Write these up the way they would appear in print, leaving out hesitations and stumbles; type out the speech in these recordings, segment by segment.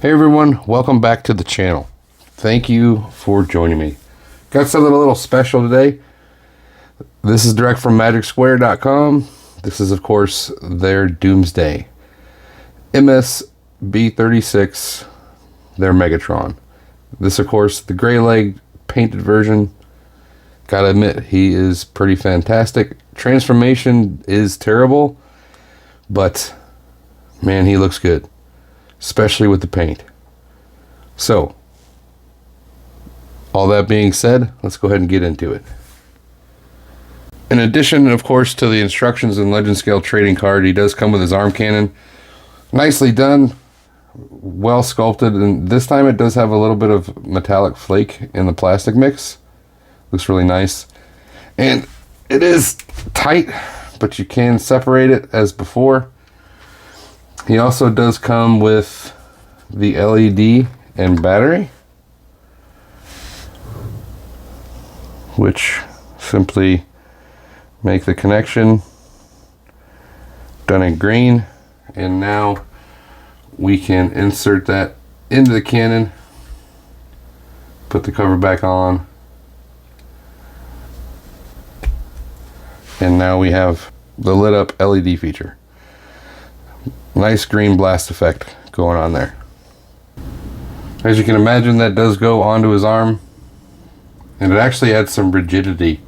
Hey everyone, welcome back to the channel. Thank you for joining me. Got something a little special today. This is direct from magicsquare.com. This is of course their Doomsday. MS-B36, their Megatron. This of course the gray leg painted version. Gotta admit, he is pretty fantastic. Transformation is terrible, but man, he looks good. Especially with the paint. So, all that being said, let's go ahead and get into it. In addition, of course, to the instructions and legend scale trading card, he does come with his arm cannon. Nicely done, well sculpted, and this time it does have a little bit of metallic flake in the plastic mix. Looks really nice. And it is tight, but you can separate it as before. He also does come with the LED and battery, which simply make the connection, done in green, and now we can insert that into the cannon, put the cover back on, and now we have the lit up LED feature. Nice green blast effect going on there. As you can imagine, that does go onto his arm, and it actually adds some rigidity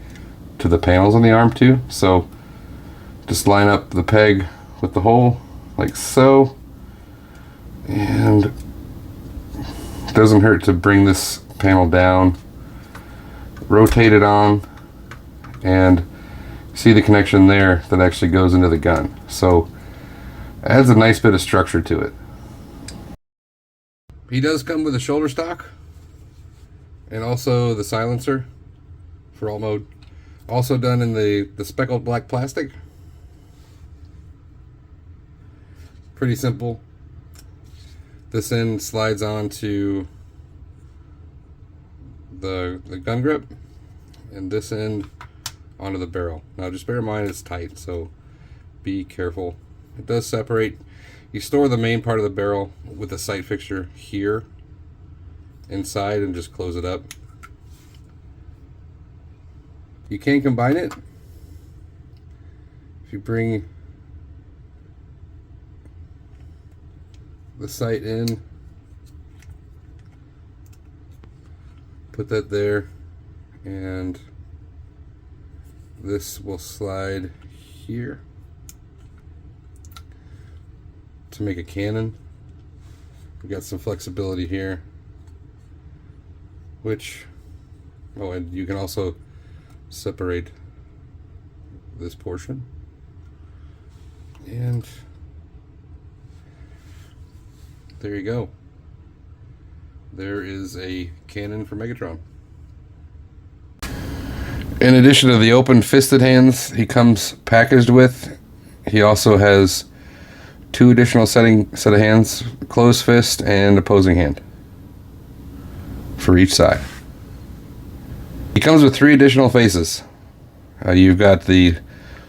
to the panels on the arm too. So just line up the peg with the hole like so, and it doesn't hurt to bring this panel down, rotate it on, and see the connection there that actually goes into the gun. So adds a nice bit of structure to it. He does come with a shoulder stock and also the silencer for alt mode. Also done in the speckled black plastic. Pretty simple. This end slides onto the gun grip, and this end onto the barrel. Now just bear in mind it's tight, so be careful. It does separate. You store the main part of the barrel with the sight fixture here inside and just close it up. You can combine it. If you bring the sight in, put that there, and this will slide here to make a cannon. We got some flexibility here, which, oh, and you can also separate this portion, and there you go. There is a cannon for Megatron. In addition to the open fisted hands he comes packaged with, he also has two additional set of hands, closed fist and opposing hand for each side. He comes with three additional faces. You've got the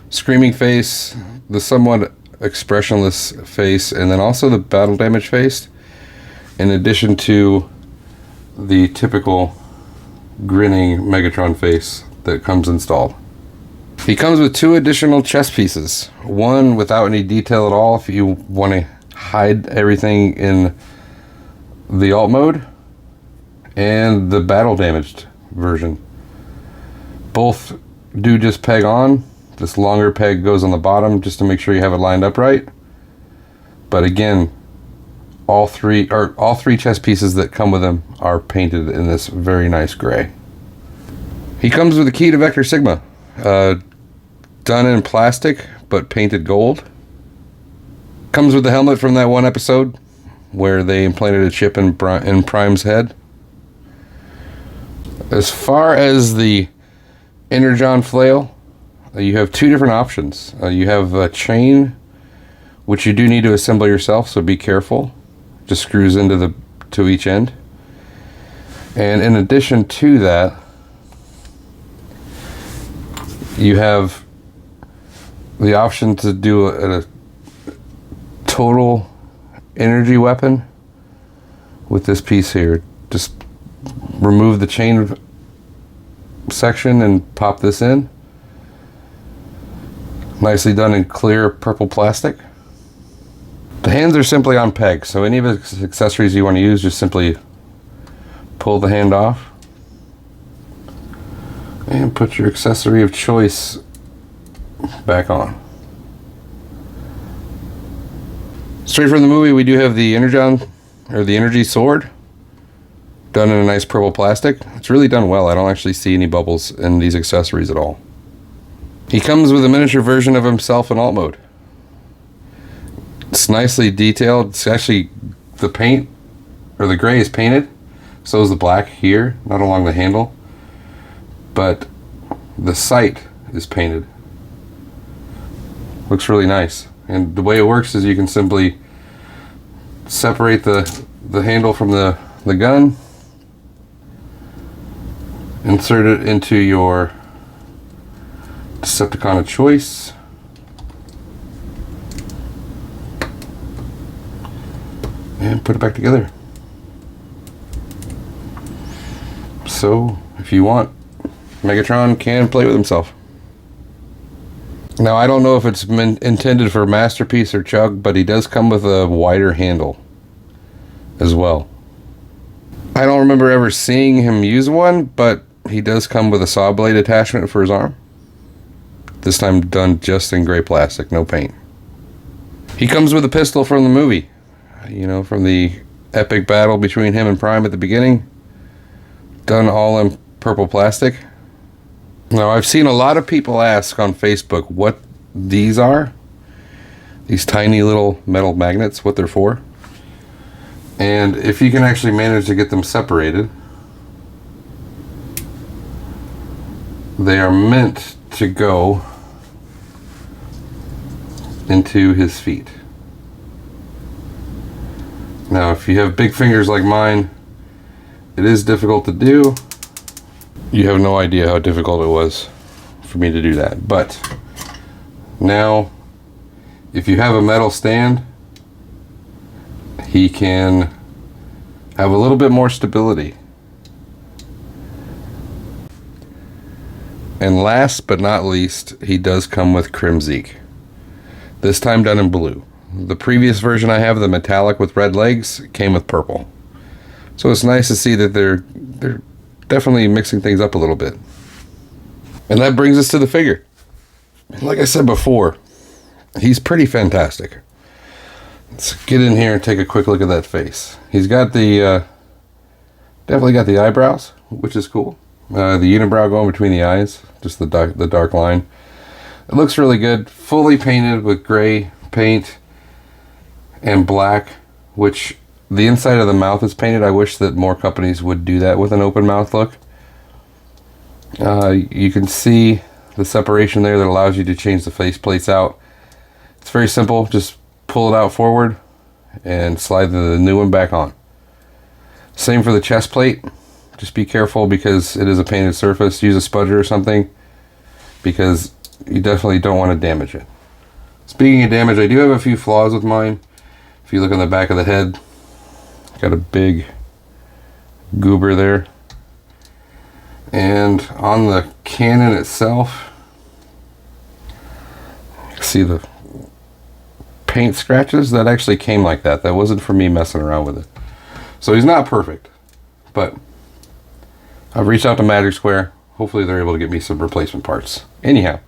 screaming face, the somewhat expressionless face, and then also the battle damage face, in addition to the typical grinning Megatron face that comes installed. He comes with two additional chest pieces, one without any detail at all if you want to hide everything in the alt mode, and the battle damaged version. Both do just peg on. This longer peg goes on the bottom just to make sure you have it lined up right. But again, all three chest pieces that come with them are painted in this very nice gray. He comes with a key to Vector Sigma. Done in plastic but painted gold. Comes with the helmet from that one episode where they implanted a chip in Prime's head. As far as the Energon flail, you have two different options. You have a chain, which you do need to assemble yourself, so be careful. Just screws into to each end. And in addition to that, you have the option to do a total energy weapon, with this piece here. Just remove the chain section and pop this in. Nicely done in clear purple plastic. The hands are simply on pegs, so any of the accessories you want to use, just simply pull the hand off and put your accessory of choice back on. Straight from the movie, we do have the Energon, or the Energy Sword, done in a nice purple plastic. It's really done well. I don't actually see any bubbles in these accessories at all. He comes with a miniature version of himself in alt mode. It's nicely detailed. It's actually, the paint, or the gray is painted. So is the black here, not along the handle. But the sight is painted. Looks really nice. And the way it works is you can simply separate the handle from the gun, insert it into your Decepticon of choice, and put it back together. So if you want, Megatron can play with himself. Now I don't know if it's intended for Masterpiece or Chug, but he does come with a wider handle as well. I don't remember ever seeing him use one, but he does come with a saw blade attachment for his arm. This time done just in gray plastic, no paint. He comes with a pistol from the movie. You know, from the epic battle between him and Prime at the beginning. Done all in purple plastic. Now, I've seen a lot of people ask on Facebook what these are. These tiny little metal magnets, what they're for. And if you can actually manage to get them separated, they are meant to go into his feet. Now, if you have big fingers like mine, it is difficult to do. You have no idea how difficult it was for me to do that. But now, if you have a metal stand, he can have a little bit more stability. And last but not least, he does come with Crimzeek. This time done in blue. The previous version I have, the metallic with red legs, came with purple. So it's nice to see that they're definitely mixing things up a little bit. And that brings us to the figure. Like I said before, he's pretty fantastic. Let's get in here and take a quick look at that face. He's got the, definitely got the eyebrows, which is cool. The unibrow going between the eyes, just the dark line. It looks really good. Fully painted with gray paint and black, which the inside of the mouth is painted. I wish that more companies would do that with an open mouth look. You can see the separation there that allows you to change the face plates out. It's very simple. Just pull it out forward and slide the new one back on. Same for the chest plate. Just be careful because it is a painted surface. Use a spudger or something because you definitely don't want to damage it. Speaking of damage, I do have a few flaws with mine. If you look on the back of the head, got a big goober there. And on the cannon itself, you can see the paint scratches. That actually came like that. That wasn't for me messing around with it. So he's not perfect, but I've reached out to Magic Square. Hopefully they're able to get me some replacement parts. Anyhow,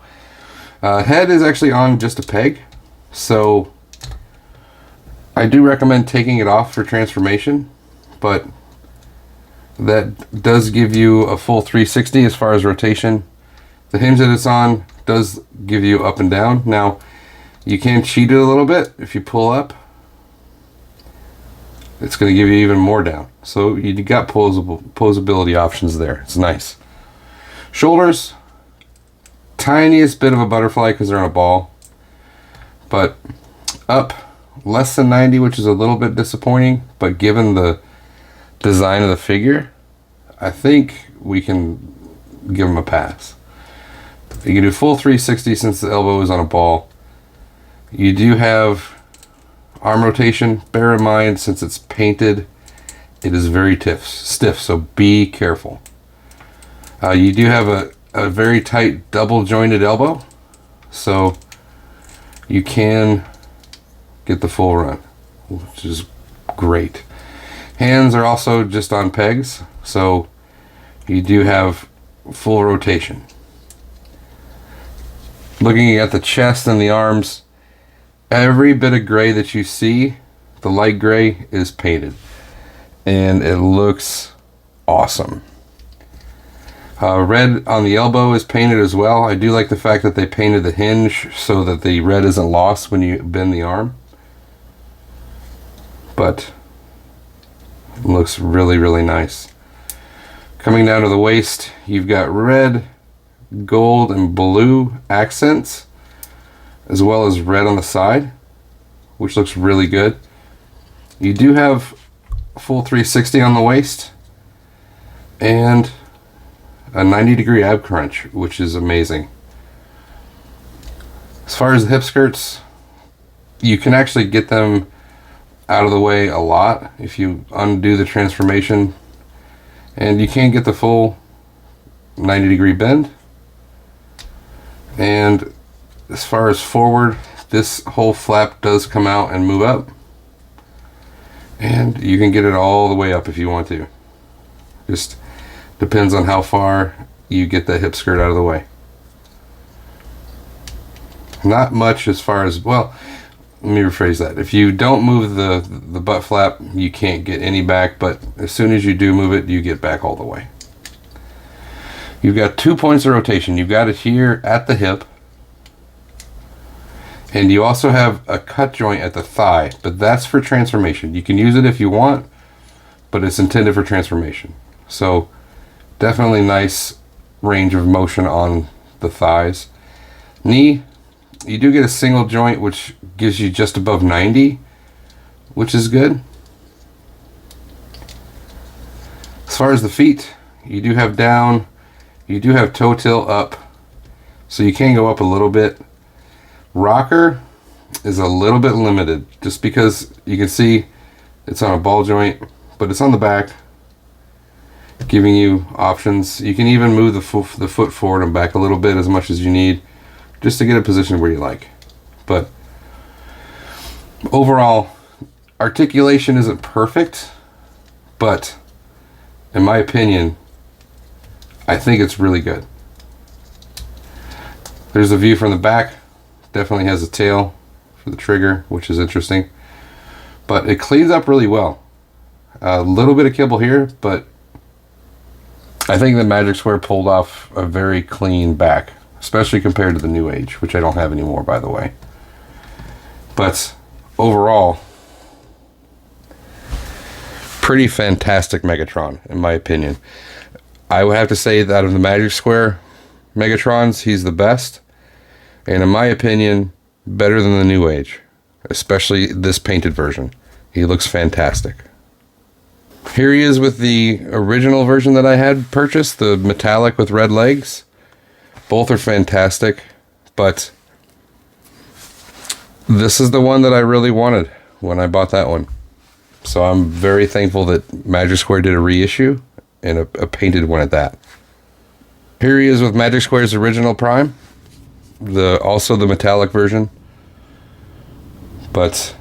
head is actually on just a peg, so I do recommend taking it off for transformation, but that does give you a full 360 as far as rotation. The hinge that it's on does give you up and down. Now, you can cheat it a little bit. If you pull up, it's going to give you even more down. So you got posability options there. It's nice. Shoulders, tiniest bit of a butterfly because they're on a ball, but up less than 90, which is a little bit disappointing, but given the design of the figure, I think we can give him a pass. You can do full 360 since the elbow is on a ball. You do have arm rotation. Bear in mind, since it's painted It is very stiff, so be careful. You do have a very tight double jointed elbow, so you can get the full run, which is great. Hands are also just on pegs, so you do have full rotation. Looking at the chest and the arms, every bit of gray that you see, the light gray, is painted, and it looks awesome. Red on the elbow is painted as well. I do like the fact that they painted the hinge so that the red isn't lost when you bend the arm. But it looks really, really nice. Coming down to the waist, you've got red, gold, and blue accents, as well as red on the side, which looks really good. You do have full 360 on the waist, and a 90-degree ab crunch, which is amazing. As far as the hip skirts, you can actually get them out of the way a lot if you undo the transformation, and you can get the full 90-degree bend. And as far as forward, this whole flap does come out and move up, and you can get it all the way up if you want to. Just depends on how far you get the hip skirt out of the way. Not much as far as, well, let me rephrase that. If you don't move the butt flap, you can't get any back, but as soon as you do move it, you get back all the way. You've got 2 points of rotation. You've got it here at the hip, and you also have a cut joint at the thigh, but that's for transformation. You can use it if you want, but it's intended for transformation. So definitely nice range of motion on the thighs. Knee, you do get a single joint, which gives you just above 90, which is good. As far as the feet, you do have down, you do have toe tilt up, so you can go up a little bit. Rocker is a little bit limited, just because you can see it's on a ball joint, but it's on the back, giving you options. You can even move the foot forward and back a little bit, as much as you need, just to get a position where you like. But overall, articulation isn't perfect, but in my opinion, I think it's really good. There's a view from the back. Definitely has a tail for the trigger, which is interesting, but it cleans up really well. A little bit of kibble here, but I think the Magic Square pulled off a very clean back, especially compared to the New Age, which I don't have anymore, by the way. But overall, pretty fantastic Megatron, in my opinion. I would have to say that of the Magic Square Megatrons, he's the best. And in my opinion, better than the New Age, especially this painted version. He looks fantastic. Here he is with the original version that I had purchased, the metallic with red legs. Both are fantastic, but this is the one that I really wanted when I bought that one. So I'm very thankful that Magic Square did a reissue, and a painted one at that. Here he is with Magic Square's original Prime, also the metallic version. But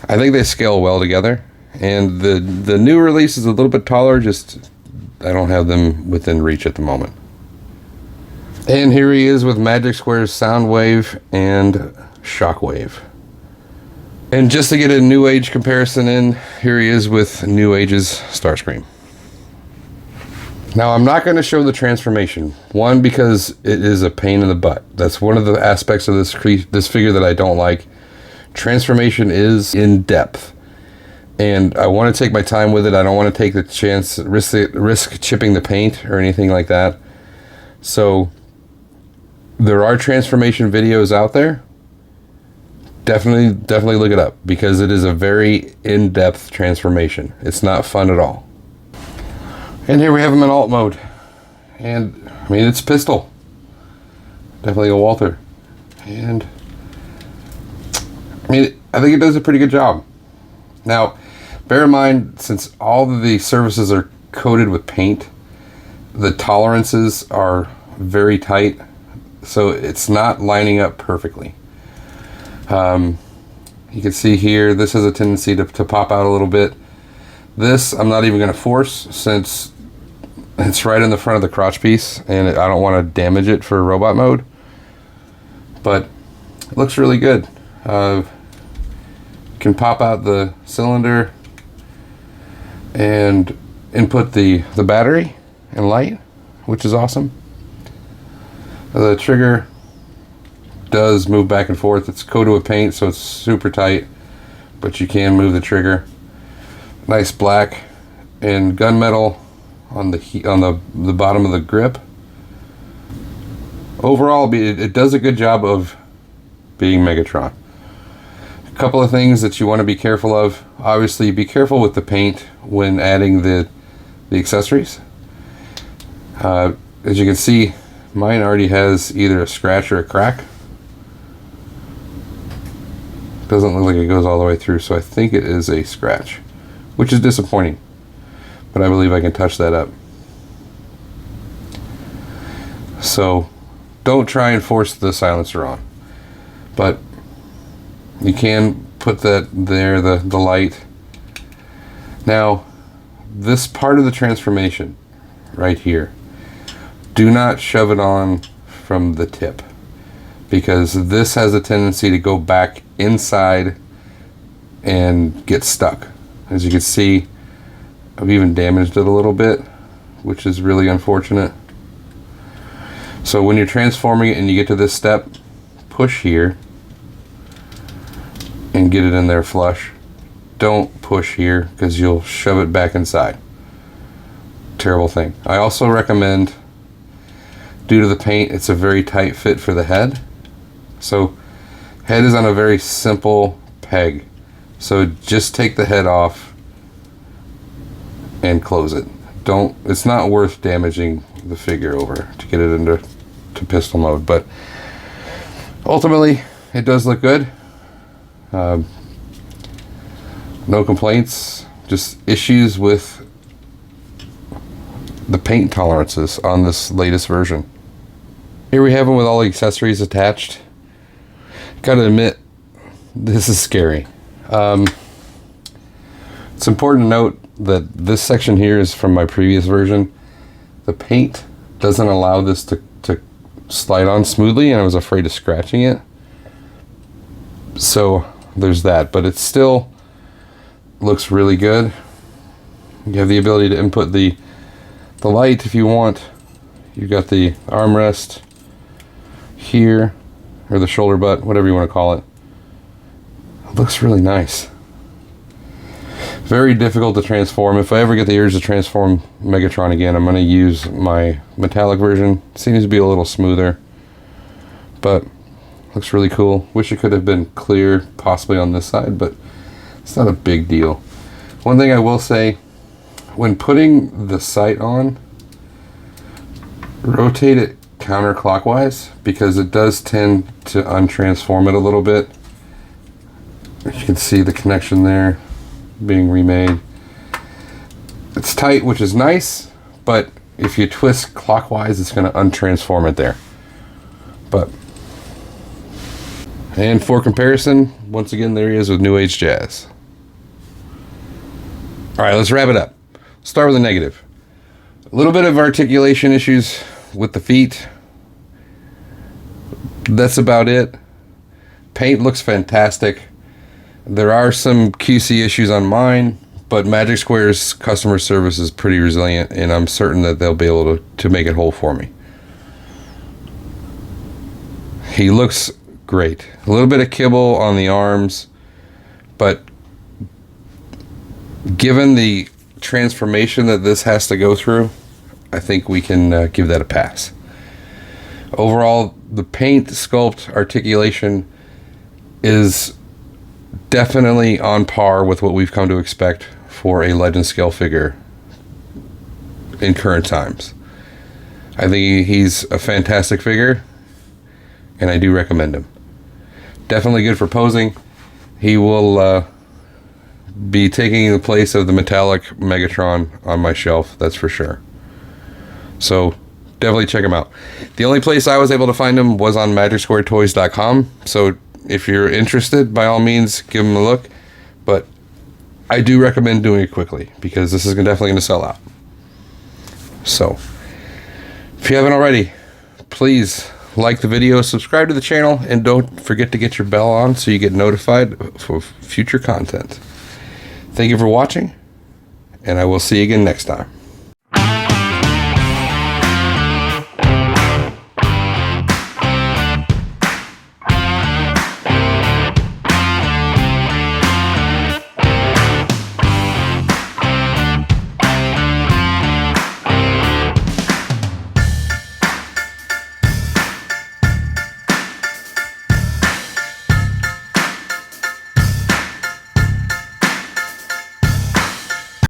I think they scale well together. And the new release is a little bit taller, just I don't have them within reach at the moment. And here he is with Magic Square's Soundwave and Shockwave. And just to get a New Age comparison in, here he is with New Age's Starscream. Now I'm not going to show the transformation. One, because it is a pain in the butt. That's one of the aspects of this figure that I don't like. Transformation is in depth, and I want to take my time with it. I don't want to take the chance, risk chipping the paint or anything like that. So there are transformation videos out there. Definitely look it up, because it is a very in-depth transformation. It's not fun at all. And here we have him in alt mode, and I mean, it's pistol, definitely a Walther, and I mean, I think it does a pretty good job. Now, Bear in mind, since all of the surfaces are coated with paint, the tolerances are very tight, so it's not lining up perfectly. You can see here, this has a tendency to pop out a little bit. This I'm not even going to force, since it's right in the front of the crotch piece and I don't want to damage it for robot mode. But it looks really good. Can pop out the cylinder and input the battery and light, which is awesome. The trigger does move back and forth. It's coated with paint, so it's super tight, but you can move the trigger. Nice black and gunmetal on the bottom of the grip. Overall, it does a good job of being Megatron. A couple of things that you want to be careful of. Obviously, be careful with the paint when adding the accessories. As you can see, mine already has either a scratch or a crack. Doesn't look like it goes all the way through, so I think it is a scratch, which is disappointing, but I believe I can touch that up. So don't try and force the silencer on, but you can put that there, the light. Now, this part of the transformation right here, do not shove it on from the tip, because this has a tendency to go back inside and get stuck. As you can see, I've even damaged it a little bit, which is really unfortunate. So when you're transforming it and you get to this step, push here and get it in there flush. Don't push here, because you'll shove it back inside. Terrible thing. I also recommend, due to the paint, it's a very tight fit for the head. So head is on a very simple peg, so just take the head off and close it. It's not worth damaging the figure over to get it into pistol mode, but ultimately it does look good. No complaints, just issues with the paint tolerances on this latest version. Here we have them with all the accessories attached. Gotta admit, this is scary. It's important to note that this section here is from my previous version. The paint doesn't allow this to slide on smoothly, and I was afraid of scratching it. So there's that, but it still looks really good. You have the ability to input the light if you want. You've got the armrest here, or the shoulder butt, whatever you want to call it. It looks really nice. Very difficult to transform. If I ever get the urge to transform Megatron again, I'm going to use my metallic version. Seems to be a little smoother, but looks really cool. Wish it could have been clear, possibly on this side, but it's not a big deal. One thing I will say, when putting the sight on, rotate it counterclockwise, because it does tend to untransform it a little bit. You can see the connection there being remade. It's tight, which is nice, but if you twist clockwise, it's going to untransform it there. And for comparison, once again, there he is with New Age Jazz. Alright, let's wrap it up. Start with the negative. A little bit of articulation issues with the feet. That's about it. Paint looks fantastic. There are some QC issues on mine, but Magic Square's customer service is pretty resilient, and I'm certain that they'll be able to make it whole for me. He looks great. A little bit of kibble on the arms, but given the transformation that this has to go through, I think we can give that a pass. Overall, the paint, sculpt, articulation is definitely on par with what we've come to expect for a Legend scale figure in current times. I think he's a fantastic figure, and I do recommend him. Definitely good for posing. He will be taking the place of the metallic Megatron on my shelf, that's for sure. So definitely check them out. The only place I was able to find them was on magicsquaretoys.com. So if you're interested, by all means, give them a look. But I do recommend doing it quickly because this is definitely going to sell out. So if you haven't already, please like the video, subscribe to the channel, and don't forget to get your bell on so you get notified for future content. Thank you for watching, and I will see you again next time.